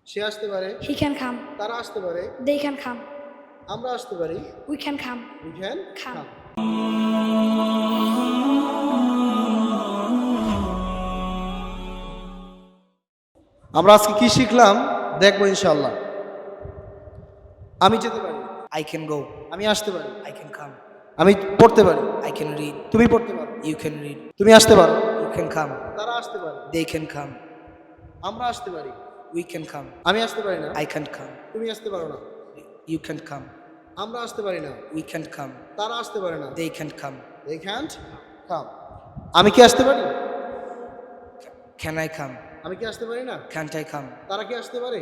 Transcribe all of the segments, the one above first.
সে আসতে পারে, He can come. তারা আসতে পারে, They can come. আমরা আসতে পারি, We can come. we can Come. come. আমরা আজকে কি শিখলাম দেখবো ইনশাআল্লাহ। আমি যেতে পারি, I can go. আমি আসতে পারি, I can come. আমি পড়তে পারি, I can read. তুমি পড়তে পারো, You can read. তুমি আসতে পারো, You can come. তারা আসতে পারে, They can come. আমরা আসতে পারি, We can come. আমি আসতে পারি না, I can't come. তুমি আসতে পারো না, You can come. আমরা আসতে পারি না, We can come. তারা আসতে পারে না, They can come. they can't come. আমি কি আসতে পারি, Can I come? আমি কি আসতে পারি না, Can't I come? তারা কি আসতে পারে,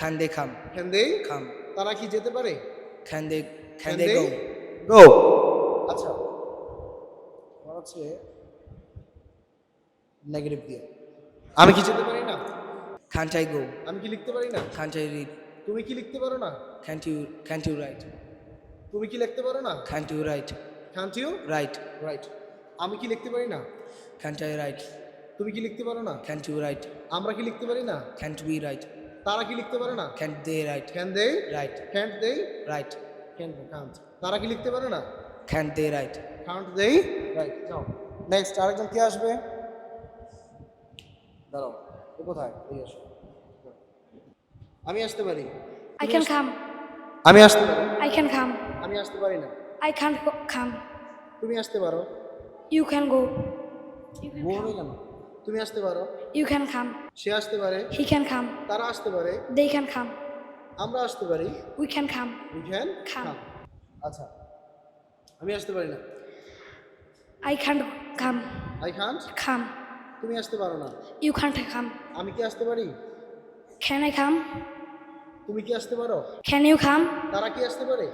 Can they come? can they Come. তারা কি যেতে পারে, Can they can they go? go? আচ্ছা, আমার হচ্ছে নেগেটিভ দিয়ে, আমি কি যেতে পারি না, Can't I go? আমি কি লিখতে পারি না, Can't I read? তুমি কি লিখতে পারো না, Can't you write? তুমি কি লিখতে পারো না, Can't you write? can't you Write. Right, আমি কি লিখতে পারি না, Can't I write? তুমি কি লিখতে পারো না, Can't you write? আমরা কি লিখতে পারি না, Can't we write? তারা কি লিখতে পারে না, Can't they write? can they Write. can't they Write. can't তারা কি লিখতে পারে না, Can't they write? can't they right. যাও নেক্সট, আরেকজন কে আসবে, দাঁড়াও, ও কোথায়, এই আসো, আমি আসতে পারি, I can come. আমি আসতে পারি, I can come. আমি আসতে পারি না, I can't come. তুমি আসতে পারো, You can go. You can বলবে come. কেন, তুমি আসতে পারো, You can come. সে আসতে পারে, He can come. তারা আসতে পারে, They can come. আমরা আসতে পারি, We can come. we can Come. come. আচ্ছা, আমি আসতে পারি না, I can't come. I can't, Come. তুমি আসতে পারো না, You can't come. আমি কি আসতে পারি, Can I come? তুমি কি আসতে পারো, Can you come? তারা কি আসতে পারে,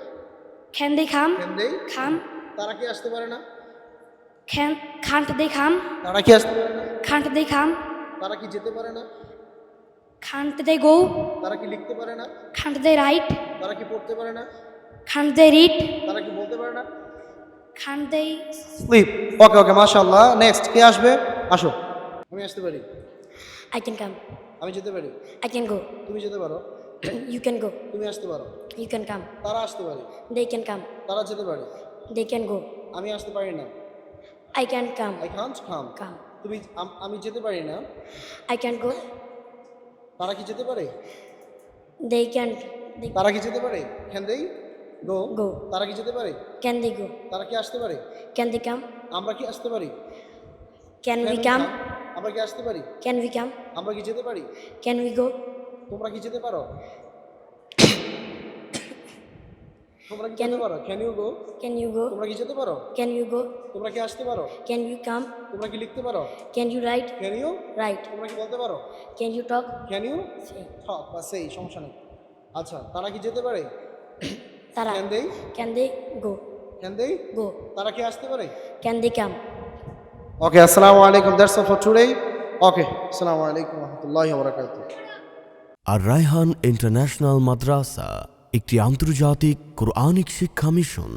Can they come? can they Come. তারা কি আসতে পারে না, Can't they come? তারা কি আসতে পারে না, Can't they come? তারা কি যেতে পারে না, Can't they go? তারা কি লিখতে পারে না, Can't they write? তারা কি পড়তে পারে না, Can't they read? তারা কি বলতে পারে না, Can't they? স্লিপ। ওকে ওকে, মাশাআল্লাহ। নেক্সট কে আসবে, আসো। আমি আসতে পারি, I can come. আমি যেতে পারি, I can go. তুমি যেতে পারো, You can go. তুমি আসতে পারো, You can come. তারা আসতে পারে, They can come. তারা যেতে পারে, They can go. আমি আসতে পারি না, I can come. I can't come. Come. তুমি আমি যেতে পারি না, I can go. তারা কি যেতে পারে, They can. They তারা কি যেতে পারে, ক্যান দেই গো, go. তারা কি যেতে পারে, Can they go? তারা কি আসতে পারে, Can they come? আমরা কি আসতে পারি, Can we Can we come? আমরা কি আসতে পারি, Can we come? আমরা কি যেতে পারি, Can we go? তোমরা কি যেতে পারো, তোমরা কি Can- যেতে পারো, can you go, Can you go? তোমরা কি যেতে পারো, Can you go? তোমরা কি আসতে পারো, Can you come? তোমরা কি লিখতে পারো, Can you write? Can you, Write. তোমরা কি বলতে পারো, Can you talk? Can you Say. Talk বা সেই, সমস্যা নেই। আচ্ছা, তারা কি যেতে পারে, Tara. ক্যান দেই, Can they go? ক্যান দেই, Go. তারা কি আসতে পারে। Can they come? ওকে, আসসালামু আলাইকুম, দ্যাটস অল ফর টুডে। ওকে, আসসালামু আলাইকুম ওয়া রাহমাতুল্লাহি ওয়া বারাকাতুহু। আর রায়হান ইন্টারন্যাশনাল মাদ্রাসা একটি আন্তর্জাতিক কোরআনিক শিক্ষা মিশন।